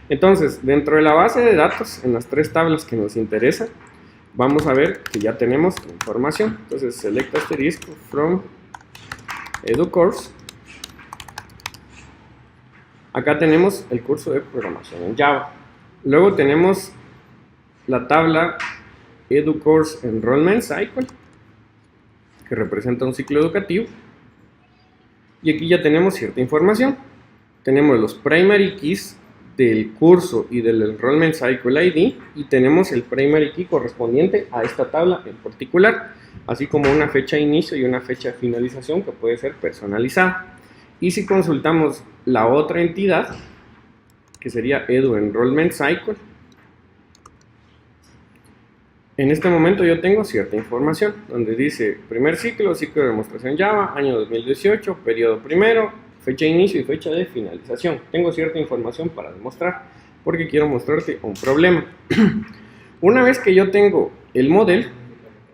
Entonces, dentro de la base de datos, en las tres tablas que nos interesan, vamos a ver que ya tenemos información. Entonces, select asterisco from educourse. Acá tenemos el curso de programación en Java. Luego tenemos la tabla educourse enrollment cycle, que representa un ciclo educativo. Y aquí ya tenemos cierta información. Tenemos los primary keys del curso y del enrollment cycle ID, y tenemos el primary key correspondiente a esta tabla en particular, así como una fecha de inicio y una fecha de finalización que puede ser personalizada. Y si consultamos la otra entidad, que sería Edu Enrollment Cycle, en este momento yo tengo cierta información, donde dice primer ciclo, ciclo de demostración Java, año 2018, periodo primero, fecha de inicio y fecha de finalización. Tengo cierta información para demostrar, porque quiero mostrarte un problema. Una vez que yo tengo el modelo,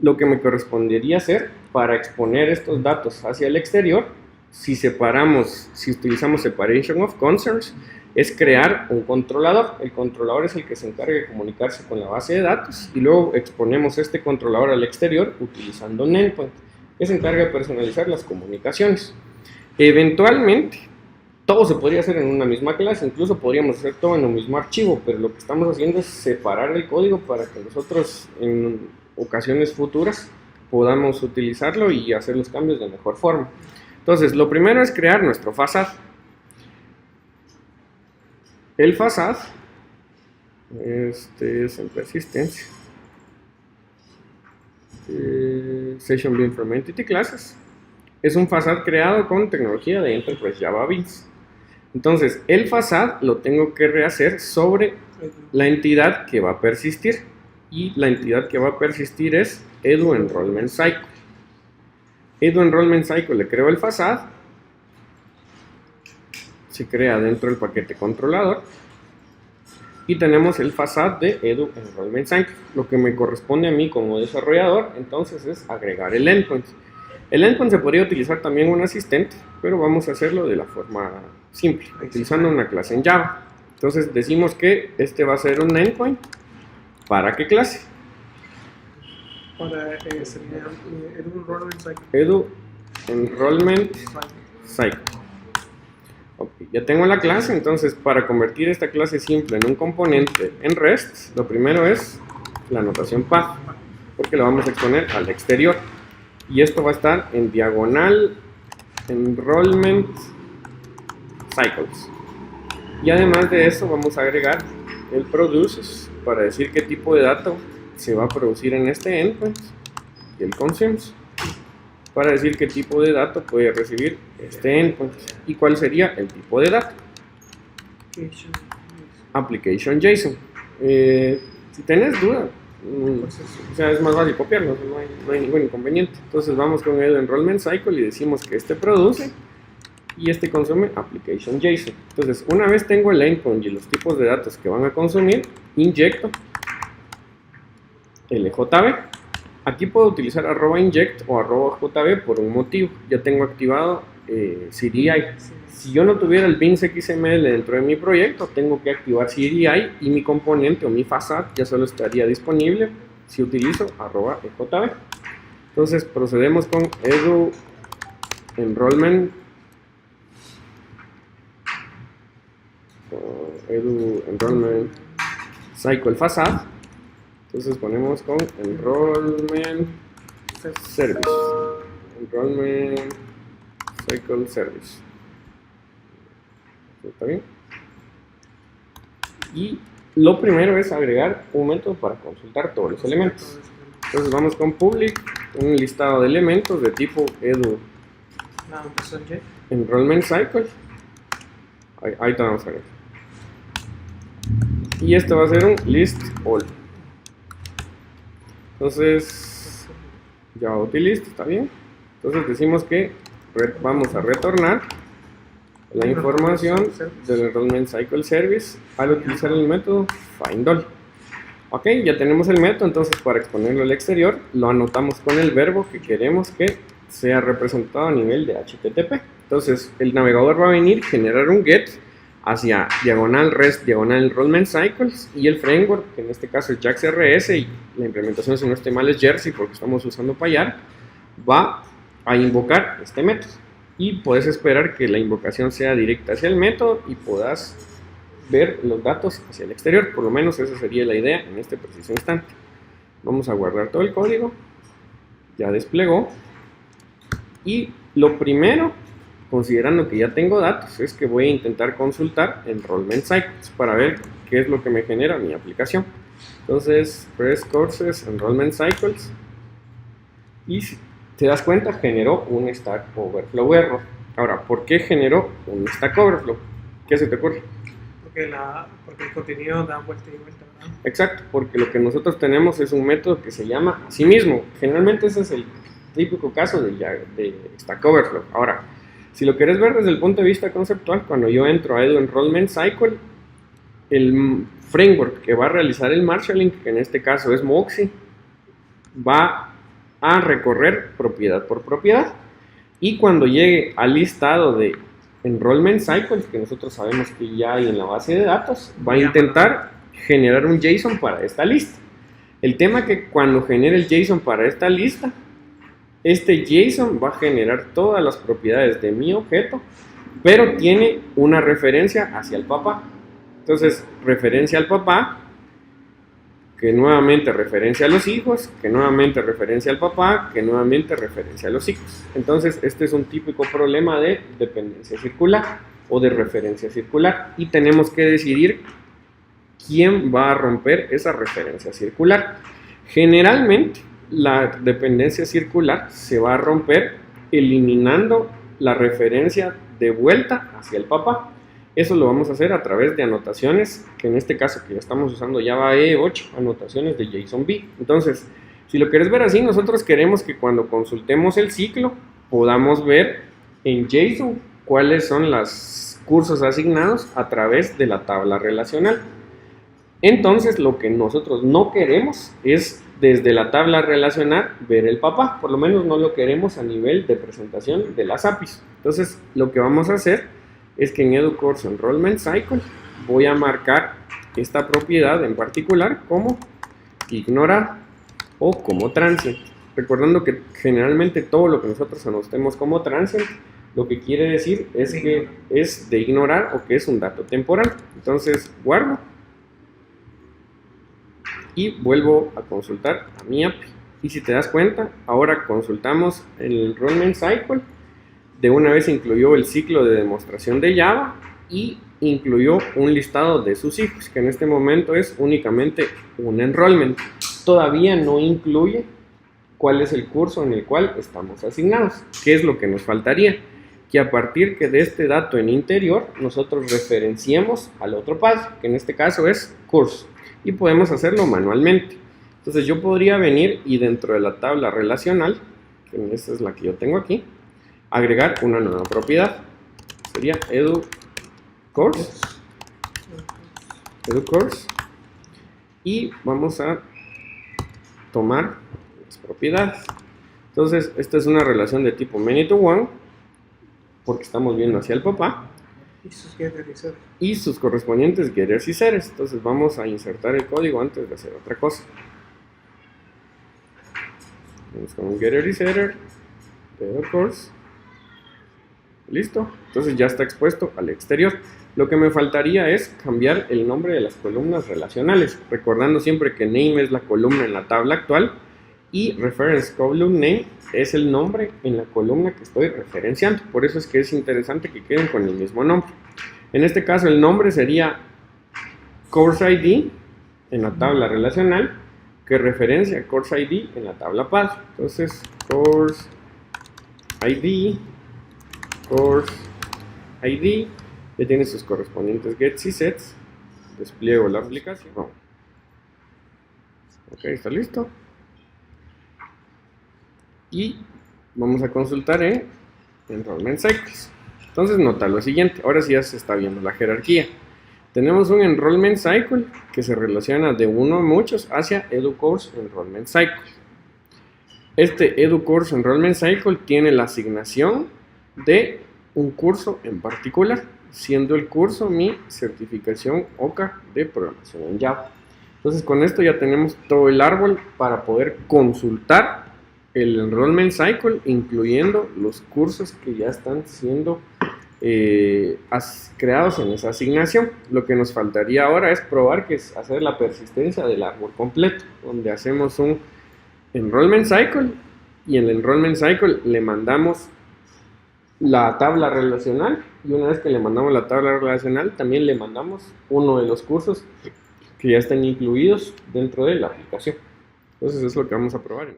lo que me correspondería hacer para exponer estos datos hacia el exterior, si utilizamos separation of concerns, es crear un controlador. El controlador es el que se encarga de comunicarse con la base de datos, y luego exponemos este controlador al exterior utilizando un endpoint, que se encarga de personalizar las comunicaciones. Eventualmente, todo se podría hacer en una misma clase, incluso podríamos hacer todo en un mismo archivo, pero lo que estamos haciendo es separar el código para que nosotros en ocasiones futuras podamos utilizarlo y hacer los cambios de mejor forma. Entonces, lo primero es crear nuestro facade. El facade, este es en persistencia, Session Bean from Entity Classes. Es un facade creado con tecnología de Enterprise Java Beans. Entonces, el facade lo tengo que rehacer sobre la entidad que va a persistir. Y la entidad que va a persistir es Edu Enrollment Cycle. Edu Enrollment Cycle le creo el facade. Se crea dentro del paquete controlador. Y tenemos el facade de Edu Enrollment Cycle. Lo que me corresponde a mí como desarrollador, entonces, es agregar el endpoint. El endpoint se podría utilizar también un asistente, pero vamos a hacerlo de la forma simple, utilizando una clase en Java. Entonces decimos que este va a ser un endpoint. ¿Para qué clase? Para Edu Enrollment Cycle. Edu Enrollment Cycle. Okay, ya tengo la clase. Entonces, para convertir esta clase simple en un componente en REST, lo primero es la notación path, porque lo vamos a exponer al exterior. Y esto va a estar en diagonal enrollment cycles. Y además de eso vamos a agregar el produces para decir qué tipo de dato se va a producir en este endpoint, y el consumes para decir qué tipo de dato puede recibir este endpoint y cuál sería el tipo de dato. Application JSON. Si tenés duda, o sea, es más fácil copiarlo, no hay ningún inconveniente. Entonces vamos con Edu Enrollment Cycle y decimos que este produce y este consume Application JSON. Entonces, una vez tengo el endpoint y los tipos de datos que van a consumir, inyecto LJB. Aquí puedo utilizar @inject o @jb por un motivo. Ya tengo activado CDI. Si yo no tuviera el beans XML dentro de mi proyecto, tengo que activar CDI y mi componente o mi facade ya solo estaría disponible si utilizo @ejb. Entonces procedemos con Edu Enrollment Cycle Facade. Entonces ponemos con Enrollment Service. Enrollment Cycle Service. ¿Está bien? Y lo primero es agregar un método para consultar todos los elementos. Entonces vamos con public, un listado de elementos de tipo Edu Enrollment Cycle. Ahí te vamos a ver. Y esto va a ser un list all. Entonces, ya utilizado, está bien. Entonces decimos que vamos a retornar la información del Enrollment Cycle Service al utilizar el método findAll. Ok, ya tenemos el método. Entonces, para exponerlo al exterior, lo anotamos con el verbo que queremos que sea representado a nivel de HTTP. Entonces, el navegador va a venir, generar un GET hacia diagonal REST, diagonal Enrollment Cycles, y el framework, que en este caso es JAX-RS, y la implementación, si no estoy mal, es Jersey, porque estamos usando Payar, va a invocar este método. Y puedes esperar que la invocación sea directa hacia el método y puedas ver los datos hacia el exterior. Por lo menos esa sería la idea en este preciso instante. Vamos a guardar todo el código. Ya desplegó. Y lo primero, considerando que ya tengo datos, es que voy a intentar consultar Enrollment Cycles para ver qué es lo que me genera mi aplicación. Entonces, Press Courses Enrollment Cycles. Y si te das cuenta, generó un Stack Overflow error. Ahora, ¿por qué generó un Stack Overflow? ¿Qué se te ocurre? Porque el contenido da vuelta y vuelta, ¿verdad? Exacto, porque lo que nosotros tenemos es un método que se llama a sí mismo. Generalmente ese es el típico caso de Stack Overflow. Ahora, si lo quieres ver desde el punto de vista conceptual, cuando yo entro a Edu Enrollment Cycle, el framework que va a realizar el marshalling, que en este caso es Moxie, va a recorrer propiedad por propiedad, y cuando llegue al listado de Enrollment Cycles, que nosotros sabemos que ya hay en la base de datos, va a intentar generar un JSON para esta lista. El tema es que cuando genere el JSON para esta lista, este JSON va a generar todas las propiedades de mi objeto, pero tiene una referencia hacia el papá. Entonces, referencia al papá, que nuevamente referencia a los hijos, que nuevamente referencia al papá, que nuevamente referencia a los hijos. Entonces, este es un típico problema de dependencia circular o de referencia circular, y tenemos que decidir quién va a romper esa referencia circular. Generalmente, la dependencia circular se va a romper eliminando la referencia de vuelta hacia el papá. Eso lo vamos a hacer a través de anotaciones, que en este caso que ya estamos usando Java E8, anotaciones de JSONB. Entonces, si lo quieres ver así, nosotros queremos que cuando consultemos el ciclo, podamos ver en JSON cuáles son los cursos asignados a través de la tabla relacional. Entonces, lo que nosotros no queremos es desde la tabla relacional ver el papá, por lo menos no lo queremos a nivel de presentación de las APIs. Entonces, lo que vamos a hacer es que en EduCourse Enrollment Cycle voy a marcar esta propiedad en particular como ignorar o como transient. Recordando que generalmente todo lo que nosotros anotemos como transient, lo que quiere decir es que es de ignorar o que es un dato temporal. Entonces guardo y vuelvo a consultar a mi API. Y si te das cuenta, ahora consultamos el Enrollment Cycle. De una vez incluyó el ciclo de demostración de Java y incluyó un listado de sus hijos, que en este momento es únicamente un enrollment. Todavía no incluye cuál es el curso en el cual estamos asignados. ¿Qué es lo que nos faltaría? Que a partir de este dato en interior, nosotros referenciemos al otro paso, que en este caso es curso. Y podemos hacerlo manualmente. Entonces yo podría venir y dentro de la tabla relacional, que esta es la que yo tengo aquí, agregar una nueva propiedad. Sería EduCourse. Y vamos a tomar las propiedades. Entonces, esta es una relación de tipo many to one, porque estamos viendo hacia el papá. Y sus correspondientes getters y setters. Entonces, vamos a insertar el código antes de hacer otra cosa. Vamos con un getter y setter de EduCourse. Listo, entonces ya está expuesto al exterior. Lo que me faltaría es cambiar el nombre de las columnas relacionales, recordando siempre que name es la columna en la tabla actual y reference column name es el nombre en la columna que estoy referenciando. Por eso es que es interesante que queden con el mismo nombre. En este caso el nombre sería course ID en la tabla relacional, que referencia course ID en la tabla path. Entonces course ID ya tiene sus correspondientes gets y sets. Despliego la aplicación. Ok, está listo. Y vamos a consultar en Enrollment Cycles. Entonces nota lo siguiente, ahora sí ya se está viendo la jerarquía. Tenemos un Enrollment Cycle que se relaciona de uno a muchos hacia EduCourse Enrollment Cycle. Este EduCourse Enrollment Cycle tiene la asignación de un curso en particular. siendo el curso mi certificación OCA de programación en Java. Entonces con esto ya tenemos todo el árbol para poder consultar el enrollment cycle, incluyendo los cursos que ya están siendo creados en esa asignación. Lo que nos faltaría ahora es probar, que es hacer la persistencia del árbol completo, donde hacemos un enrollment cycle y en el enrollment cycle le mandamos la tabla relacional, y una vez que le mandamos la tabla relacional también le mandamos uno de los cursos que ya están incluidos dentro de la aplicación. Entonces es lo que vamos a probar.